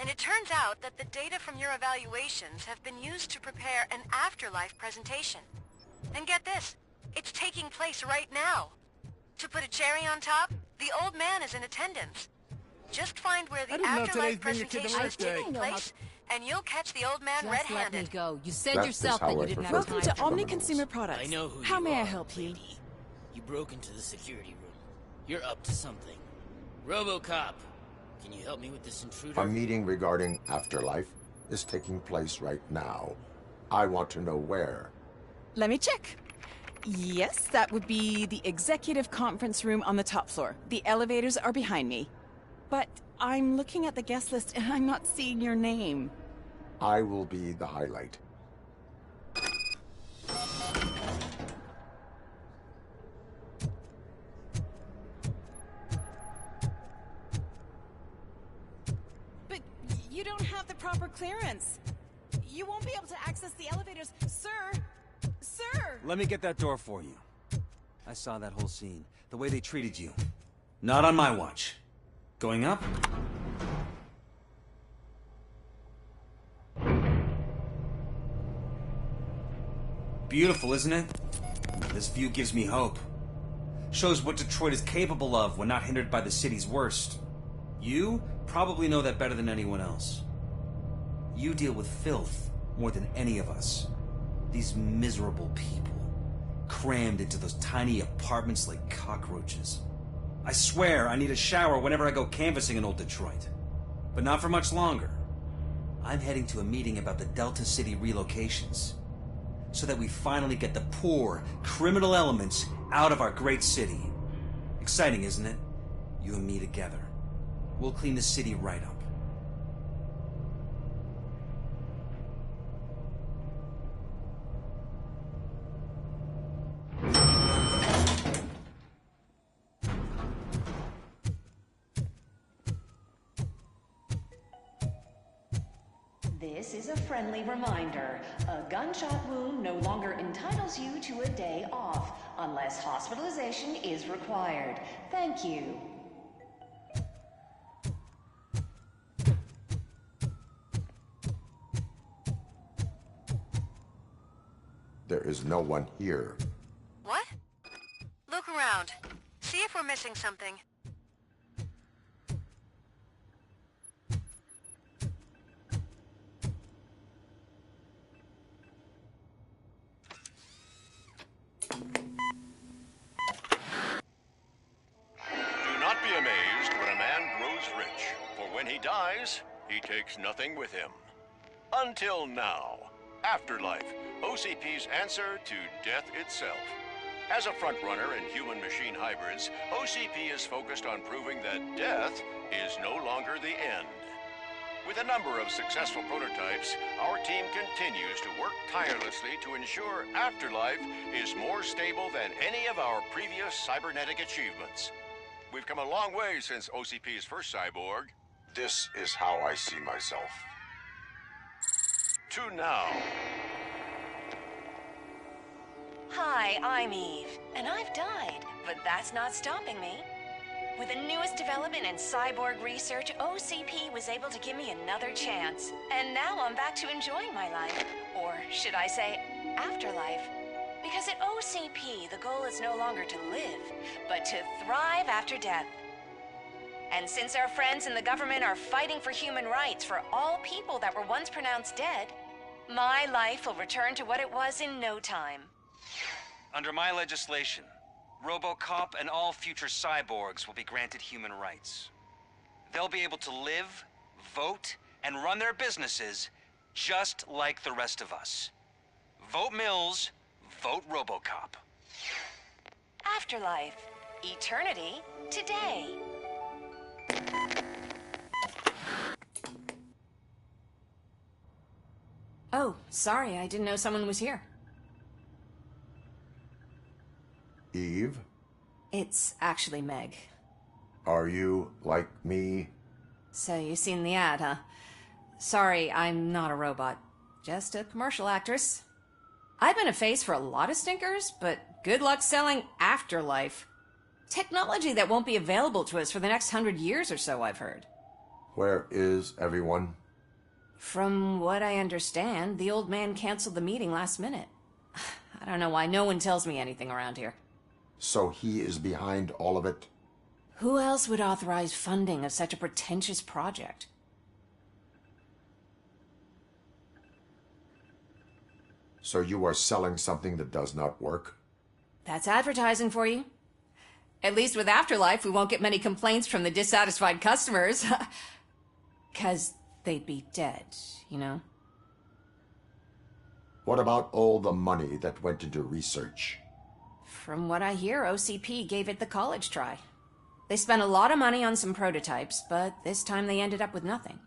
And it turns out that the data from your evaluations have been used to prepare an afterlife presentation. And get this, it's taking place right now. To put a cherry on top, the old man is in attendance. Just find where the afterlife presentation is taking place, and you'll catch the old man red-handed. Let me go. You said yourself that you didn't have time. Welcome to Omni Consumer Products. I know who How you may are, I help you? lady. You broke into the security room. You're up to something. RoboCop, can you help me with this intruder? A meeting regarding afterlife is taking place right now. I want to know where. Let me check. Yes, that would be the executive conference room on the top floor. The elevators are behind me. But I'm looking at the guest list and I'm not seeing your name. I will be the highlight. But you don't have the proper clearance. You won't be able to access the elevators, sir. Sir! Let me get that door for you. I saw that whole scene. The way they treated you. Not on my watch. Going up? Beautiful, isn't it? This view gives me hope. Shows what Detroit is capable of when not hindered by the city's worst. You probably know that better than anyone else. You deal with filth more than any of us. These miserable people, crammed into those tiny apartments like cockroaches. I swear I need a shower whenever I go canvassing in old Detroit. But not for much longer. I'm heading to a meeting about the Delta City relocations, so that we finally get the poor, criminal elements out of our great city. Exciting, isn't it? You and me together. We'll clean the city right up. This is a friendly reminder. A gunshot wound no longer entitles you to a day off, unless hospitalization is required. Thank you. There is no one here. What? Look around. See if we're missing something. Do not be amazed when a man grows rich, for when he dies, he takes nothing with him. Until now. Afterlife, OCP's answer to death itself. As a frontrunner in human-machine hybrids, OCP is focused on proving that death is no longer the end. With a number of successful prototypes, our team continues to work tirelessly to ensure Afterlife is more stable than any of our previous cybernetic achievements. We've come a long way since OCP's first cyborg. This is how I see myself. To now. Hi, I'm Eve, and I've died, but that's not stopping me. With the newest development in cyborg research, OCP was able to give me another chance. And now I'm back to enjoying my life. Or should I say, afterlife. Because at OCP, the goal is no longer to live, but to thrive after death. And since our friends in the government are fighting for human rights for all people that were once pronounced dead, my life will return to what it was in no time. Under my legislation, RoboCop and all future cyborgs will be granted human rights. They'll be able to live, vote, and run their businesses just like the rest of us. Vote Mills, vote RoboCop. Afterlife. Eternity. Today. Oh, sorry, I didn't know someone was here. Eve, It's actually Meg. are you like me? So you seen the ad, huh? Sorry, I'm not a robot. Just a commercial actress. I've been a face for a lot of stinkers, but good luck selling Afterlife. Technology that won't be available to us for the next 100 years or so, I've heard. Where is everyone? From what I understand, the old man canceled the meeting last minute. I don't know why no one tells me anything around here. So he is behind all of it? Who else would authorize funding of such a pretentious project? So you are selling something that does not work? That's advertising for you. At least with Afterlife, we won't get many complaints from the dissatisfied customers. 'Cause they'd be dead, you know? What about all the money that went into research? From what I hear, OCP gave it the college try. They spent a lot of money on some prototypes, but this time they ended up with nothing.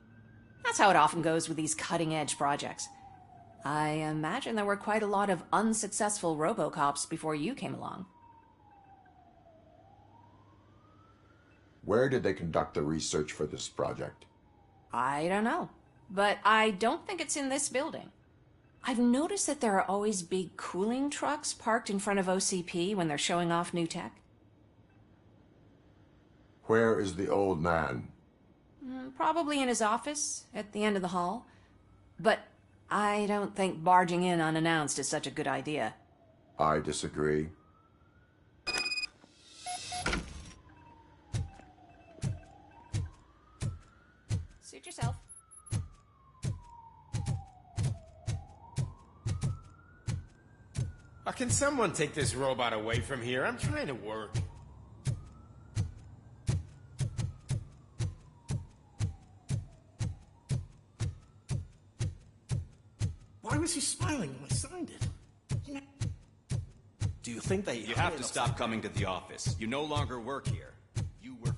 That's how it often goes with these cutting-edge projects. I imagine there were quite a lot of unsuccessful RoboCops before you came along. Where did they conduct the research for this project? I don't know, but I don't think it's in this building. I've noticed that there are always big cooling trucks parked in front of OCP when they're showing off new tech. Where is the old man? Probably in his office, at the end of the hall. But I don't think barging in unannounced is such a good idea. I disagree. Suit yourself. Can someone take this robot away from here? I'm trying to work. Why was he smiling when I signed it? Do you think they... You have to stop coming to the office. You no longer work here. You were...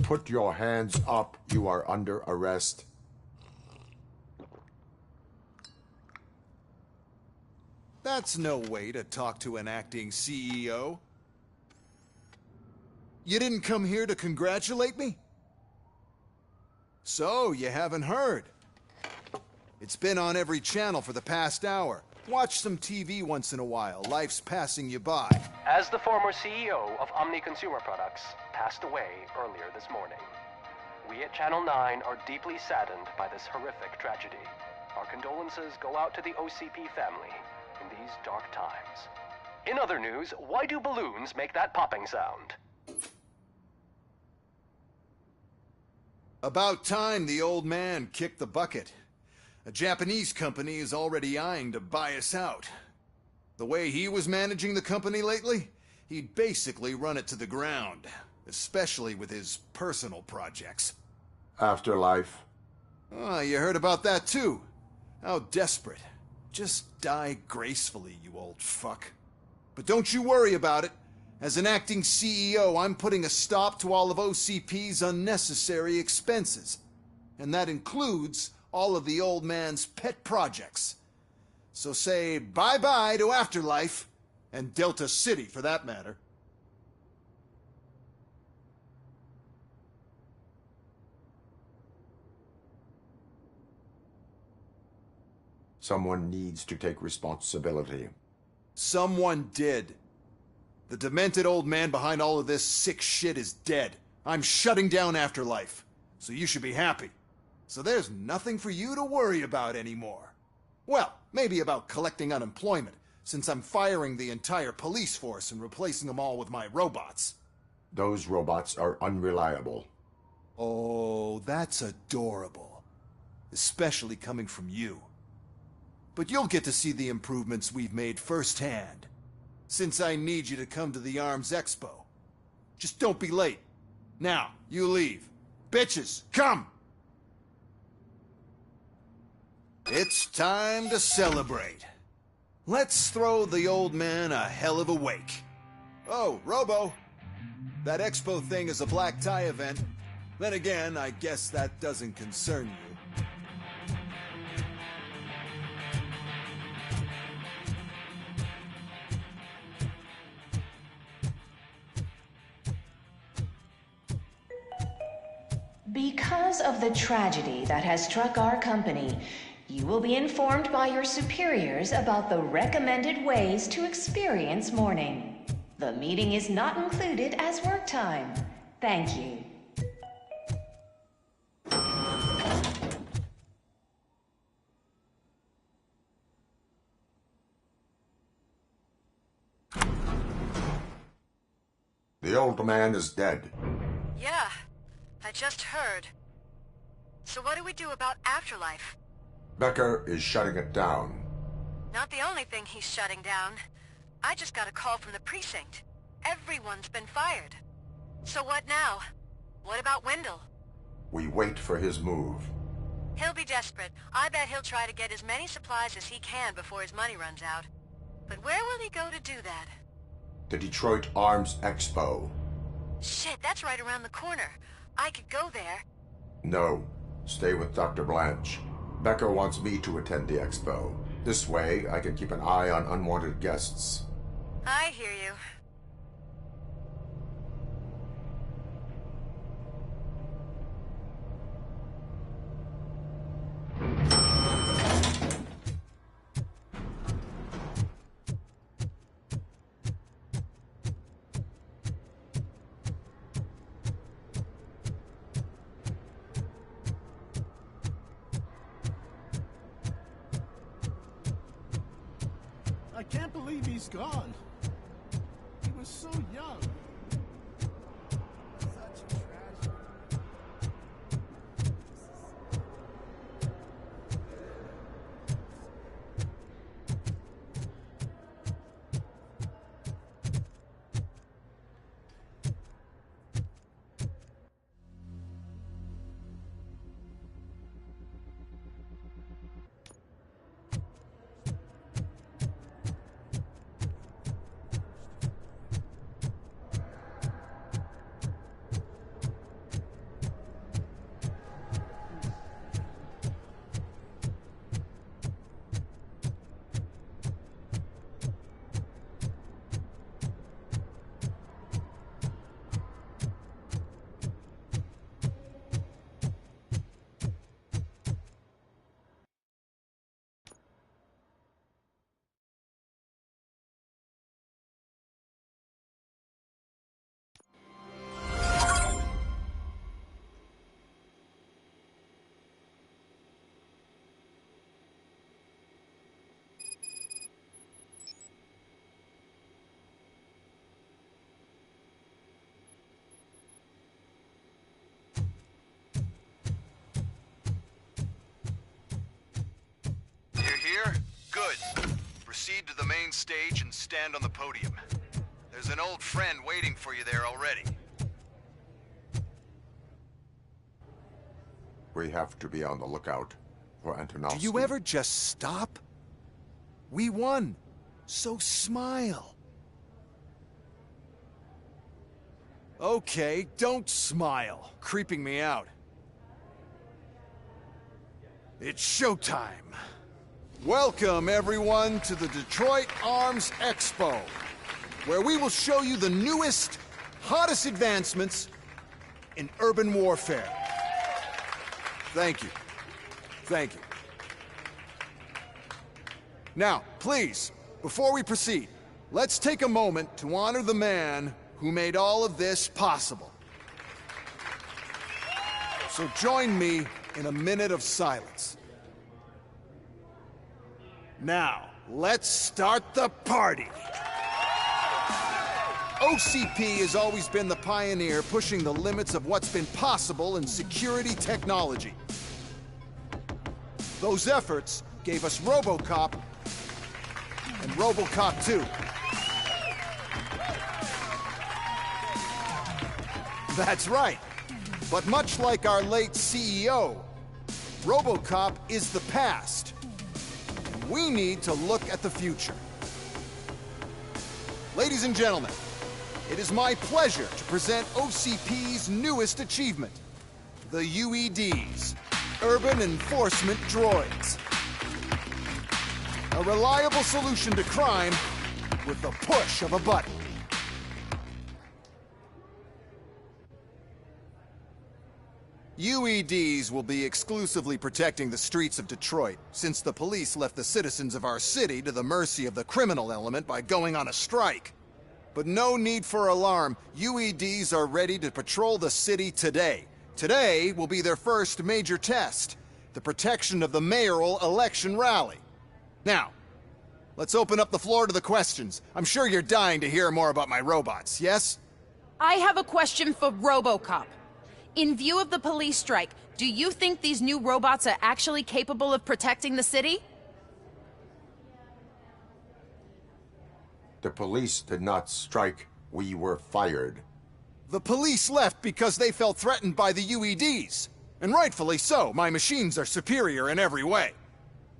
Put your hands up. You are under arrest. That's no way to talk to an acting CEO. You didn't come here to congratulate me? So, you haven't heard. It's been on every channel for the past hour. Watch some TV once in a while. Life's passing you by. As the former CEO of Omni Consumer Products passed away earlier this morning, we at Channel 9 are deeply saddened by this horrific tragedy. Our condolences go out to the OCP family in these dark times. In other news, why do balloons make that popping sound? About time the old man kicked the bucket. A Japanese company is already eyeing to buy us out. The way he was managing the company lately, he'd basically run it to the ground, especially with his personal projects. Afterlife. Oh, you heard about that too. How desperate. Just die gracefully, you old fuck. But don't you worry about it. As an acting CEO, I'm putting a stop to all of OCP's unnecessary expenses. And that includes all of the old man's pet projects. So say bye-bye to Afterlife, and Delta City for that matter. Someone needs to take responsibility. Someone did. The demented old man behind all of this sick shit is dead. I'm shutting down Afterlife, so you should be happy. So there's nothing for you to worry about anymore. Well, maybe about collecting unemployment, since I'm firing the entire police force and replacing them all with my robots. Those robots are unreliable. Oh, that's adorable. Especially coming from you. But you'll get to see the improvements we've made firsthand, since I need you to come to the ARMS Expo. Just don't be late. Now, you leave. Bitches, come! It's time to celebrate. Let's throw the old man a hell of a wake. Oh, Robo. That expo thing is a black tie event. Then again, I guess that doesn't concern you. Because of the tragedy that has struck our company, You will be informed by your superiors about the recommended ways to experience morning. The meeting is not included as work time. Thank you. The old man is dead. Yeah, I just heard. So what do we do about afterlife? Becker is shutting it down. Not the only thing he's shutting down. I just got a call from the precinct. Everyone's been fired. So what now? What about Wendell? We wait for his move. He'll be desperate. I bet he'll try to get as many supplies as he can before his money runs out. But where will he go to do that? The Detroit Arms Expo. Shit, that's right around the corner. I could go there. No. Stay with Dr. Blanche. Becker wants me to attend the expo. This way, I can keep an eye on unwanted guests. I hear you. I can't believe he's gone. He was so young. Such a tragedy. Here? Good. Proceed to the main stage and stand on the podium. There's an old friend waiting for you there already. We have to be on the lookout for Antonovsky. Do you ever just stop? We won, so smile. Okay, don't smile. Creeping me out. It's showtime. Welcome, everyone, to the Detroit Arms Expo, where we will show you the newest, hottest advancements in urban warfare. Thank you. Thank you. Now, please, before we proceed, let's take a moment to honor the man who made all of this possible. So join me in a minute of silence. Now, let's start the party! OCP has always been the pioneer pushing the limits of what's been possible in security technology. Those efforts gave us RoboCop and RoboCop 2. That's right. But much like our late CEO, RoboCop is the past. We need to look at the future. Ladies and gentlemen, it is my pleasure to present OCP's newest achievement, the UEDs, Urban Enforcement Droids. A reliable solution to crime with the push of a button. UEDs will be exclusively protecting the streets of Detroit, since the police left the citizens of our city to the mercy of the criminal element by going on a strike. But no need for alarm. UEDs are ready to patrol the city today. Today will be their first major test, the protection of the mayoral election rally. Now, let's open up the floor to the questions. I'm sure you're dying to hear more about my robots, yes? I have a question for RoboCop. In view of the police strike, do you think these new robots are actually capable of protecting the city? The police did not strike. We were fired. The police left because they felt threatened by the UEDs. And rightfully so. My machines are superior in every way.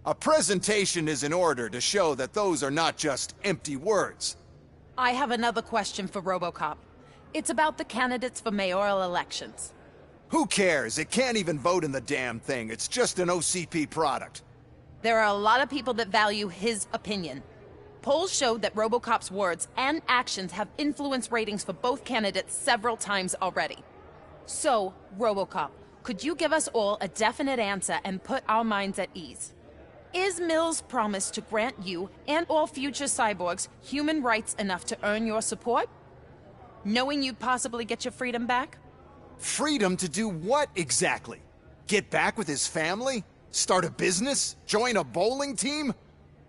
A presentation is in order to show that those are not just empty words. I have another question for RoboCop. It's about the candidates for mayoral elections. Who cares? It can't even vote in the damn thing. It's just an OCP product. There are a lot of people that value his opinion. Polls showed that RoboCop's words and actions have influenced ratings for both candidates several times already. So, RoboCop, could you give us all a definite answer and put our minds at ease? Is Mills' promise to grant you and all future cyborgs human rights enough to earn your support? Knowing you'd possibly get your freedom back? Freedom to do what exactly? Get back with his family? Start a business? Join a bowling team?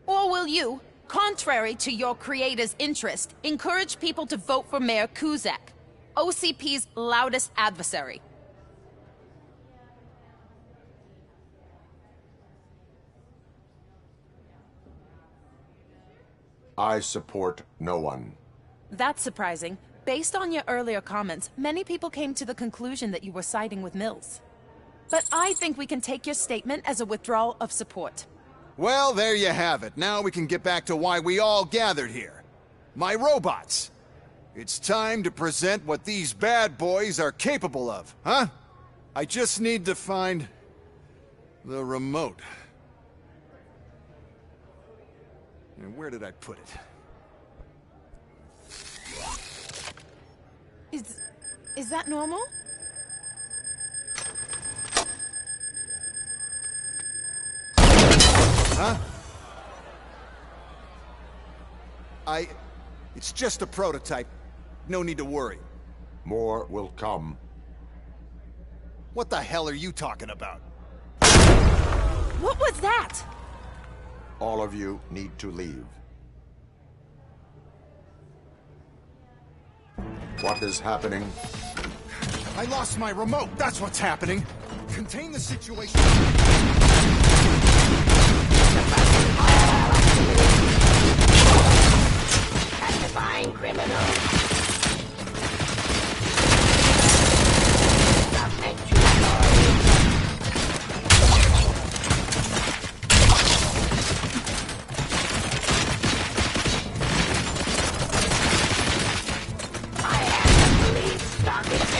Or will you, contrary to your creator's interest, encourage people to vote for Mayor Kuzak, OCP's loudest adversary? I support no one. That's surprising. Based on your earlier comments, many people came to the conclusion that you were siding with Mills. But I think we can take your statement as a withdrawal of support. Well, there you have it. Now we can get back to why we all gathered here. My robots. It's time to present what these bad boys are capable of, huh? I just need to find the remote. And where did I put it? Is that normal? Huh? It's just a prototype. No need to worry. More will come. What the hell are you talking about? What was that? All of you need to leave. What is happening? I lost my remote. That's what's happening. Contain the situation. Testifying criminal. Subject to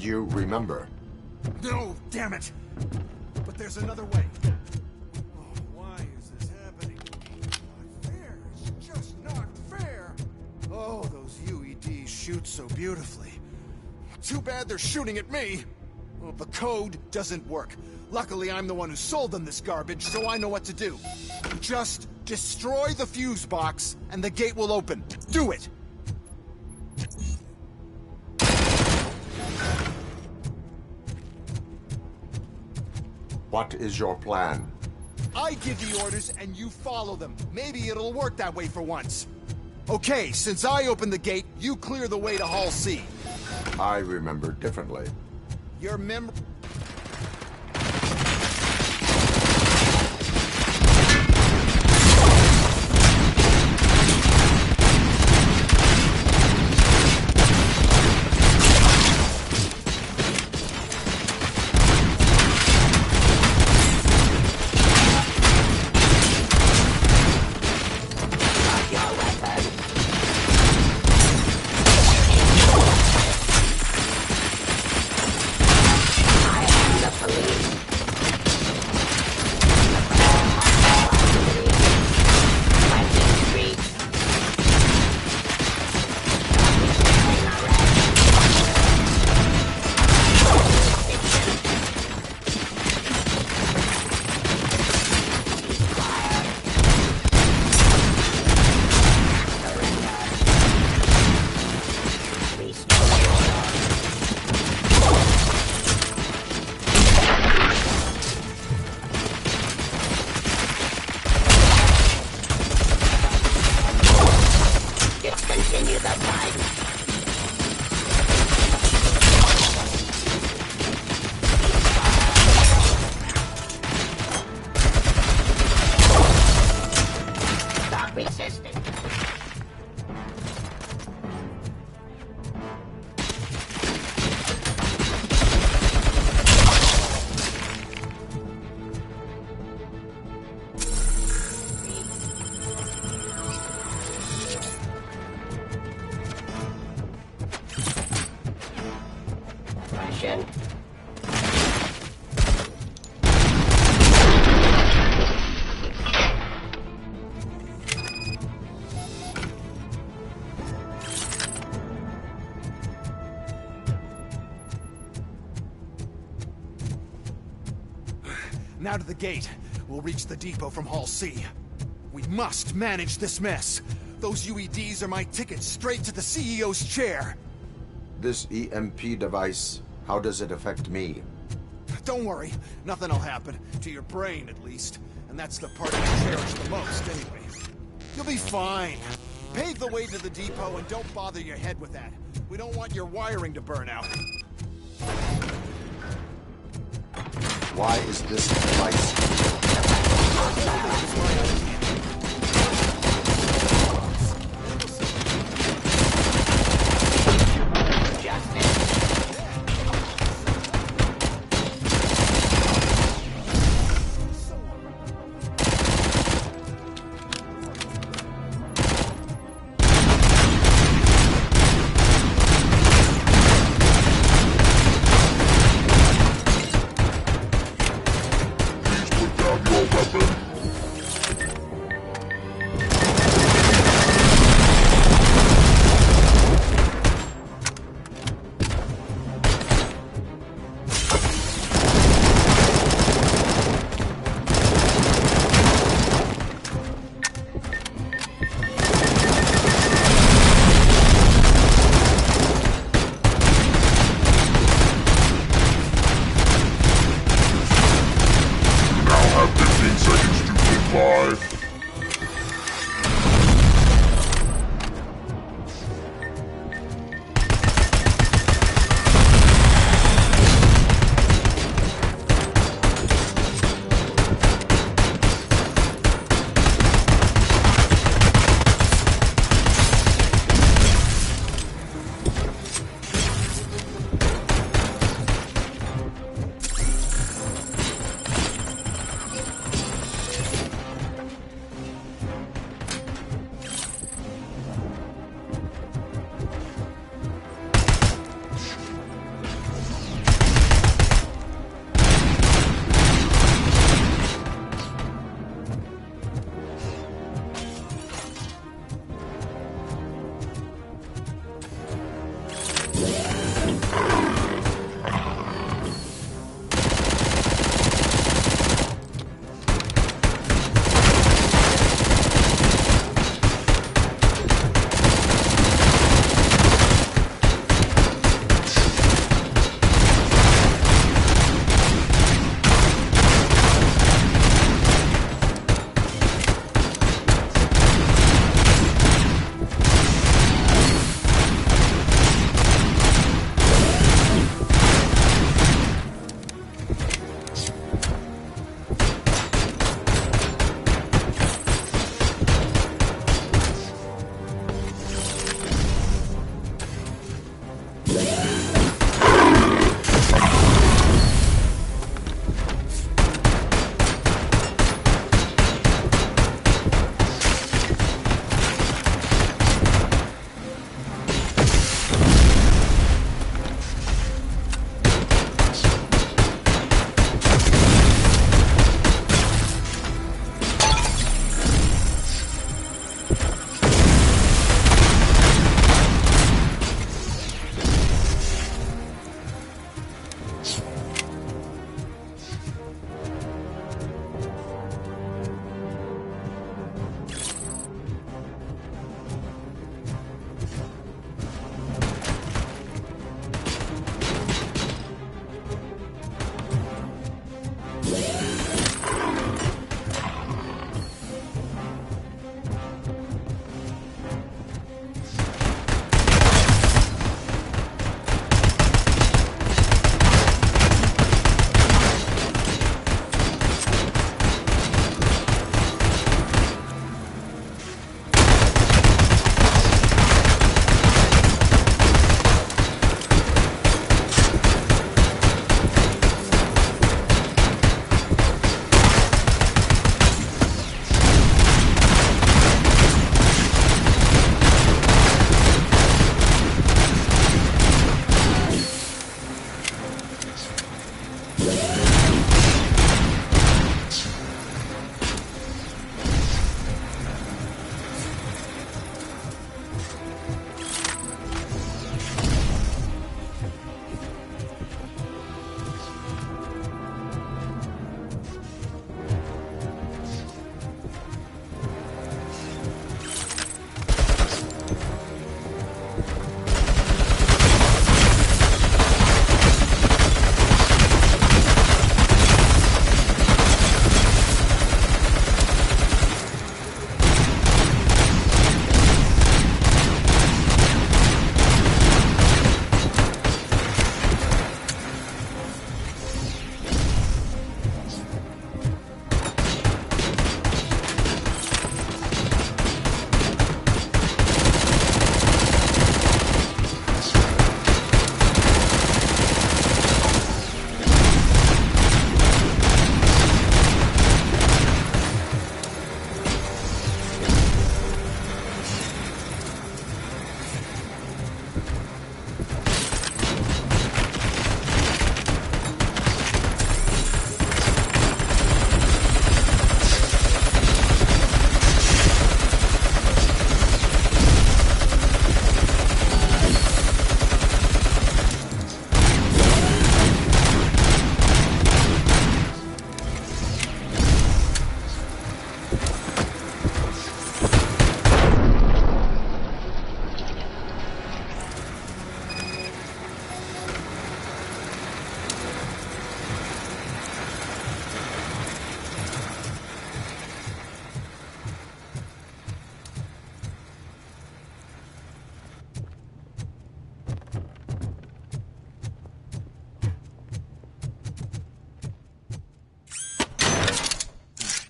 And you remember? No, damn it! But there's another way. Oh, why is this happening? Not fair. It's just not fair. Oh, those UEDs shoot so beautifully. Too bad they're shooting at me. Well, the code doesn't work. Luckily, I'm the one who sold them this garbage, so I know what to do. Just destroy the fuse box, and the gate will open. Do it! What is your plan? I give the orders, and you follow them. Maybe it'll work that way for once. Okay, since I opened the gate, you clear the way to Hall C. I remember differently. Your memory... Now to the gate. We'll reach the depot from Hall C. We must manage this mess. Those UEDs are my ticket straight to the CEO's chair. This EMP device, how does it affect me? Don't worry, nothing'll happen. To your brain, at least. And that's the part I cherish the most, anyway. You'll be fine. Pave the way to the depot and don't bother your head with that. We don't want your wiring to burn out. Why is this device?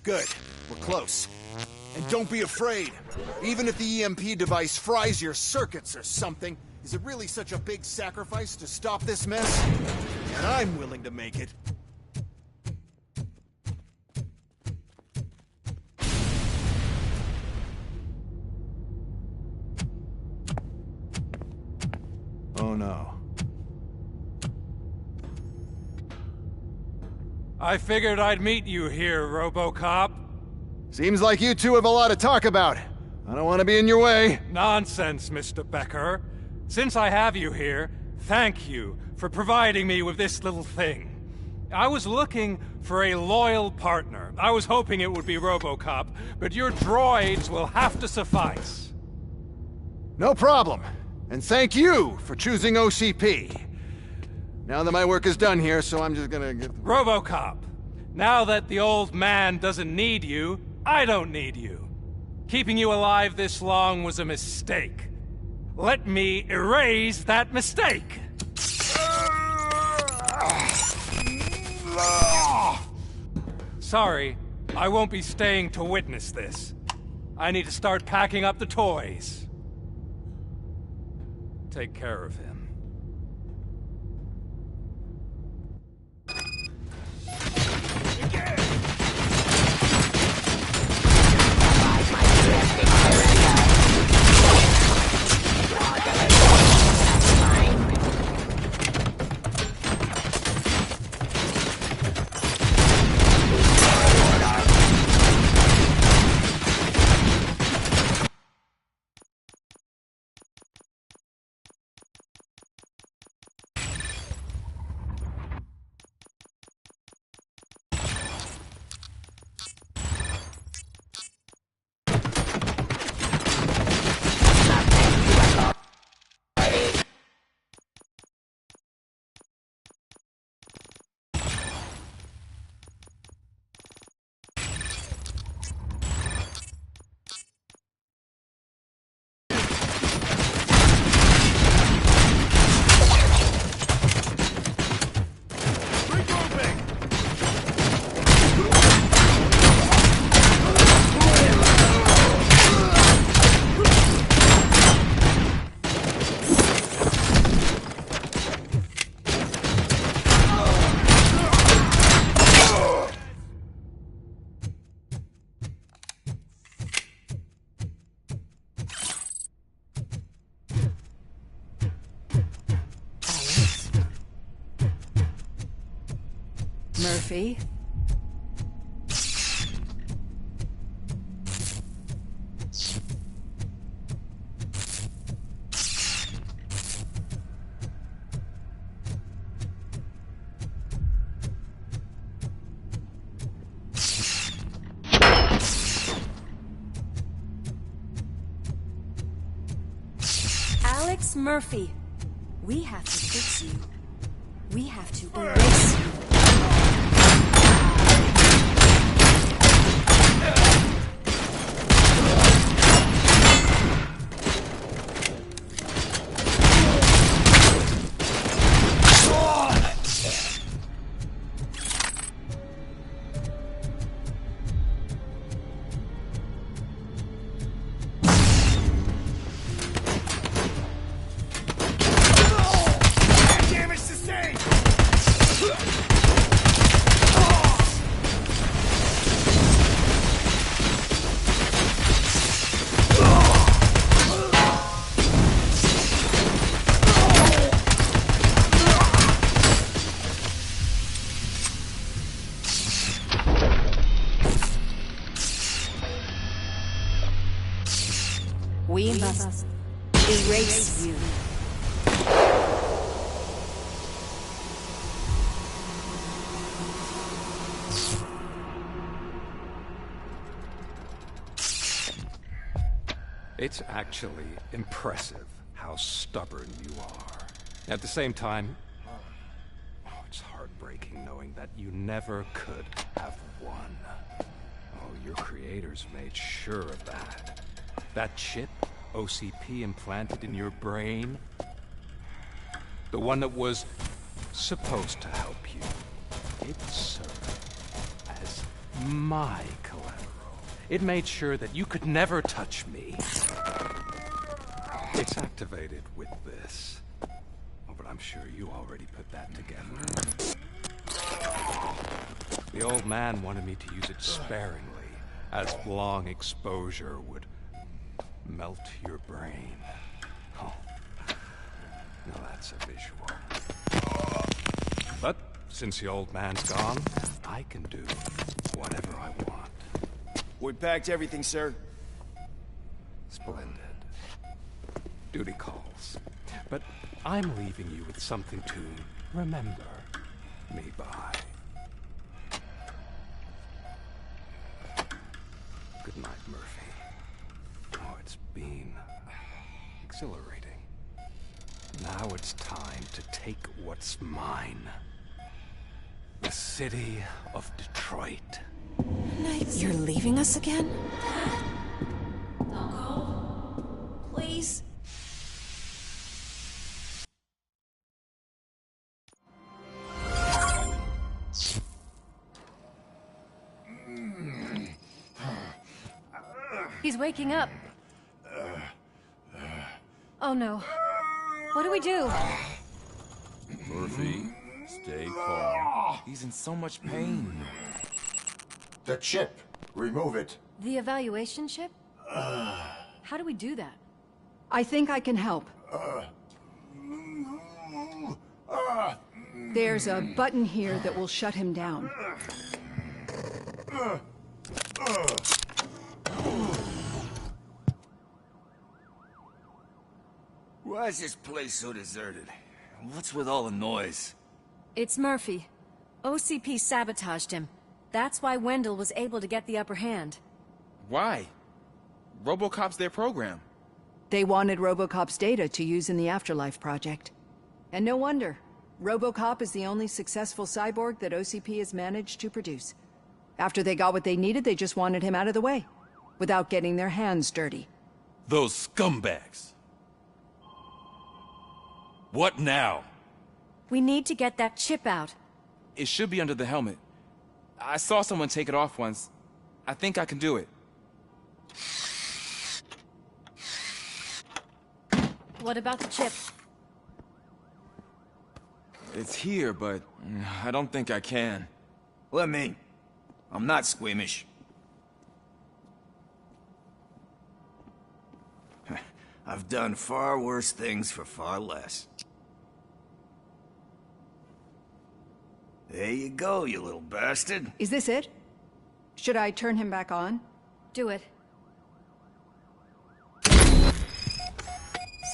Good. We're close. And don't be afraid. Even if the EMP device fries your circuits or something, is it really such a big sacrifice to stop this mess? And I'm willing to make it. Oh no. I figured I'd meet you here, RoboCop. Seems like you two have a lot to talk about. I don't want to be in your way. Nonsense, Mr. Becker. Since I have you here, thank you for providing me with this little thing. I was looking for a loyal partner. I was hoping it would be RoboCop, but your droids will have to suffice. No problem. And thank you for choosing OCP. Now that my work is done here, so I'm just gonna get... RoboCop, now that the old man doesn't need you, I don't need you. Keeping you alive this long was a mistake. Let me erase that mistake. Sorry, I won't be staying to witness this. I need to start packing up the toys. Take care of him. Murphy. Alex Murphy, we have to fix you. We have to erase you. We must erase you. It's actually impressive how stubborn you are. At the same time, it's heartbreaking knowing that you never could have won. Oh, your creators made sure of that. That chip OCP implanted in your brain, the one that was supposed to help you, it served as my collateral. It made sure that you could never touch me. It's activated with this. Oh, but I'm sure you already put that together. The old man wanted me to use it sparingly, as long exposure would melt your brain. Oh, now that's a visual. But since the old man's gone, I can do whatever I want. We packed everything, sir. Splendid. Duty calls. But I'm leaving you with something to remember me by. Good night, Murphy. Oh, it's been exhilarating. Now it's time to take what's mine. The city of Detroit. You're leaving us again? Don't go. Please. He's waking up. Oh no. What do we do? Murphy, stay calm. He's in so much pain. The chip. Remove it. The evaluation chip? How do we do that? I think I can help. There's a button here that will shut him down. Why is this place so deserted? What's with all the noise? It's Murphy. OCP sabotaged him. That's why Wendell was able to get the upper hand. Why? RoboCop's their program. They wanted RoboCop's data to use in the Afterlife project. And no wonder. RoboCop is the only successful cyborg that OCP has managed to produce. After they got what they needed, they just wanted him out of the way, without getting their hands dirty. Those scumbags. What now? We need to get that chip out. It should be under the helmet. I saw someone take it off once. I think I can do it. What about the chip? It's here, but I don't think I can. Let me. I'm not squeamish. I've done far worse things for far less. There you go, you little bastard. Is this it? Should I turn him back on? Do it.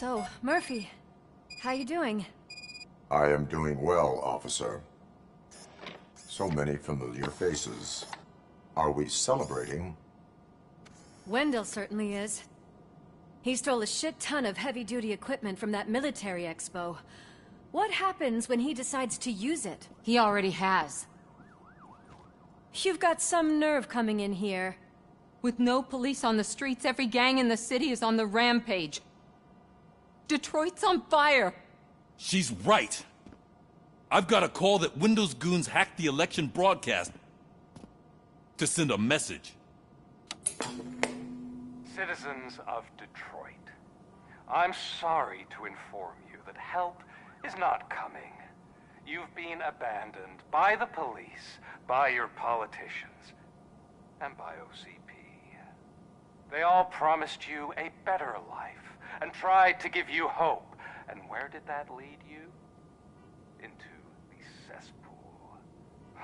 So, Murphy, how you doing? I am doing well, officer. So many familiar faces. Are we celebrating? Wendell certainly is. He stole a shit ton of heavy-duty equipment from that military expo. What happens when he decides to use it? He already has. You've got some nerve coming in here. With no police on the streets, every gang in the city is on the rampage. Detroit's on fire. She's right. I've got a call that Windows goons hacked the election broadcast to send a message. Citizens of Detroit, I'm sorry to inform you that help is not coming. You've been abandoned by the police, by your politicians, and by OCP. They all promised you a better life and tried to give you hope. And where did that lead you? Into the cesspool.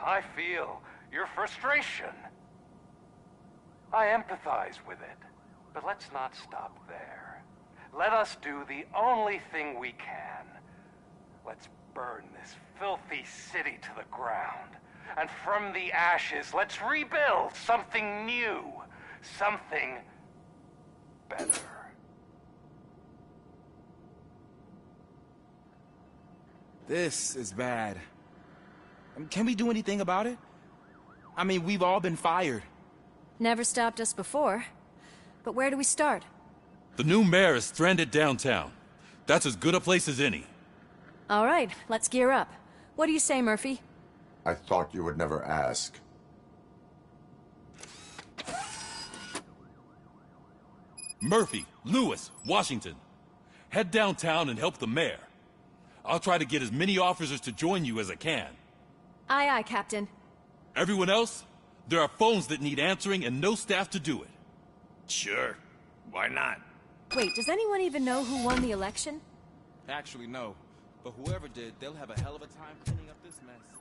I feel your frustration. I empathize with it, but let's not stop there. Let us do the only thing we can. Let's burn this filthy city to the ground. And from the ashes, let's rebuild something new. Something better. This is bad. Can we do anything about it? I mean, we've all been fired. Never stopped us before. But where do we start? The new mayor is stranded downtown. That's as good a place as any. All right, let's gear up. What do you say, Murphy? I thought you would never ask. Murphy, Lewis, Washington. Head downtown and help the mayor. I'll try to get as many officers to join you as I can. Aye, aye, Captain. Everyone else? There are phones that need answering and no staff to do it. Sure. Why not? Wait, does anyone even know who won the election? Actually, no. But whoever did, they'll have a hell of a time cleaning up this mess.